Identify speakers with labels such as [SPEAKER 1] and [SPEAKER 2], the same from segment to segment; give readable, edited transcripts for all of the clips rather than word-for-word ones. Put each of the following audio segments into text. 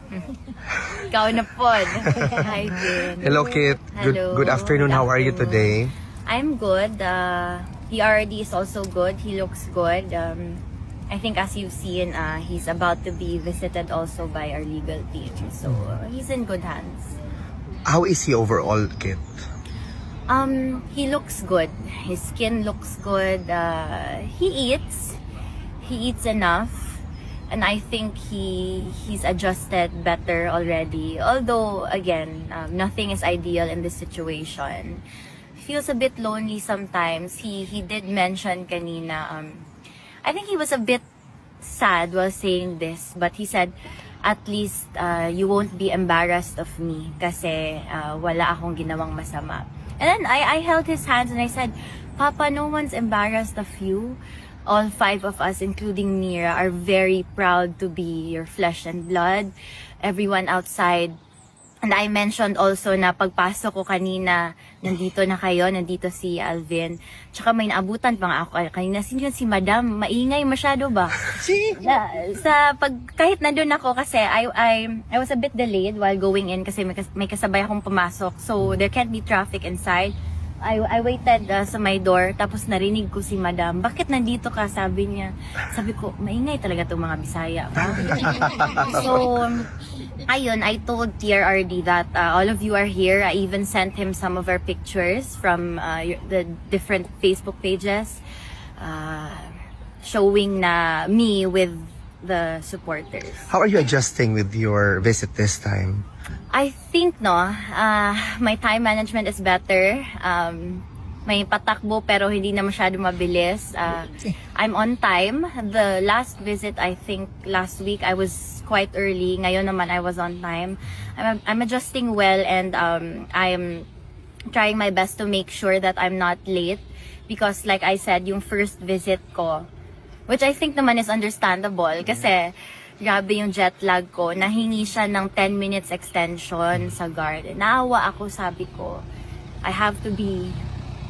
[SPEAKER 1] Ikaw na po. Hi, Vin.
[SPEAKER 2] Hello, Kit.
[SPEAKER 1] Hello.
[SPEAKER 2] Good afternoon. How are you today?
[SPEAKER 1] I'm good. PRD is also good. He looks good. I think as you've seen, he's about to be visited also by our legal team. So, he's in good hands.
[SPEAKER 2] How is he overall, Kit?
[SPEAKER 1] He looks good. His skin looks good. He eats. He eats enough. And I think he's adjusted better already. Although, again, nothing is ideal in this situation. Feels a bit lonely sometimes. He did mention kanina, I think he was a bit sad while saying this. But he said, at least you won't be embarrassed of me kasi wala akong ginawang masama. And then I held his hands and I said, Papa, no one's embarrassed of you. All 5 of us, including Mira, are very proud to be your flesh and blood. Everyone outside. And I mentioned also na pagpasok ko kanina, nandito na kayo, nandito si Alvin. Tsaka may naabutan pa nga ako kanina. Sino yun? Si Madam? Maingay masyado ba? Kahit nandun ako kasi I was a bit delayed while going in kasi may kasabay akong pumasok. So there can't be traffic inside. I waited sa my door, tapos narinig ko si Madam, bakit nandito ka? Sabi niya. Sabi ko, maingay talaga itong mga Bisaya. So, ayun, I told TRRD that all of you are here. I even sent him some of our pictures from the different Facebook pages showing na me with the supporters.
[SPEAKER 2] How are you adjusting with your visit this time?
[SPEAKER 1] I think my time management is better. May patakbo pero hindi na masyado mabilis. I'm on time. The last visit, I think last week, I was quite early. Ngayon naman I was on time. I'm adjusting well and I'm trying my best to make sure that I'm not late because like I said, yung first visit ko, which I think naman is understandable kasi grabe yung jet lag ko. Nahingi siya ng 10 minutes extension sa guard. Naawa ako, sabi ko, I have to be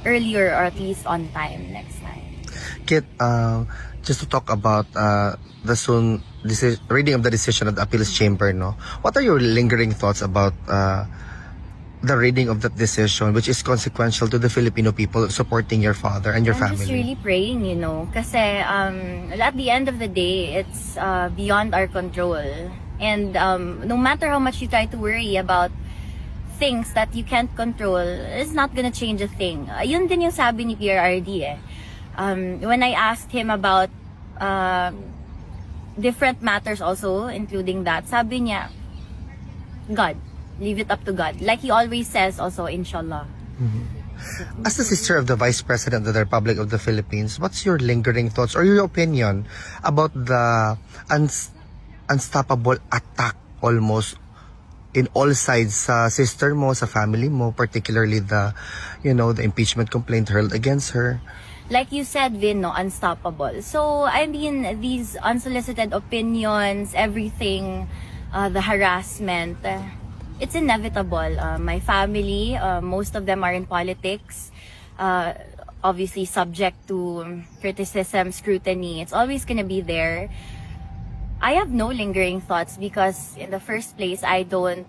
[SPEAKER 1] earlier or at least on time next time.
[SPEAKER 2] Kit, just to talk about the soon reading of the decision of the appeals chamber, no? What are your lingering thoughts about the reading of that decision, which is consequential to the Filipino people supporting your father and your family?
[SPEAKER 1] I'm just really praying, kasi at the end of the day, it's beyond our control. And no matter how much you try to worry about things that you can't control, it's not gonna change a thing. Yun din yung sabi ni PRRD when I asked him about different matters also, including that, sabi niya, God. Leave it up to God. Like he always says also, inshallah.
[SPEAKER 2] Mm-hmm. As the sister of the Vice President of the Republic of the Philippines, what's your lingering thoughts or your opinion about the unstoppable attack almost in all sides sa sister mo, sa family mo, particularly the impeachment complaint hurled against her?
[SPEAKER 1] Like you said, Vin, unstoppable. So, I mean, these unsolicited opinions, everything, the harassment, it's inevitable. My family, most of them are in politics, obviously subject to criticism, scrutiny. It's always gonna be there. I have no lingering thoughts because in the first place, I don't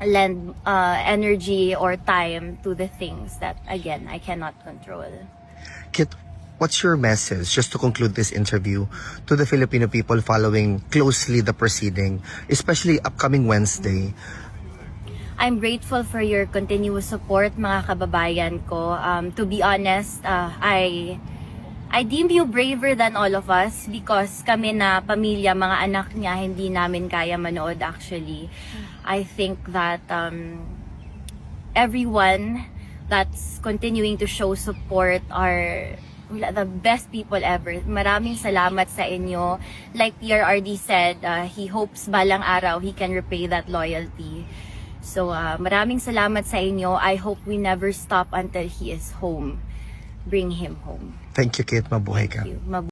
[SPEAKER 1] lend energy or time to the things that, again, I cannot control.
[SPEAKER 2] Kit, what's your message, just to conclude this interview, to the Filipino people following closely the proceeding, especially upcoming Wednesday?
[SPEAKER 1] I'm grateful for your continuous support, mga kababayan ko. To be honest, I deem you braver than all of us because kami na pamilya, mga anak niya, hindi namin kaya manood actually. I think that everyone that's continuing to show support are the best people ever. Maraming salamat sa inyo. Like PRRD said, he hopes balang araw he can repay that loyalty. So maraming salamat sa inyo. I hope we never stop until he is home. Bring him home.
[SPEAKER 2] Thank you, Kit. Mabuhay ka.
[SPEAKER 1] Thank you.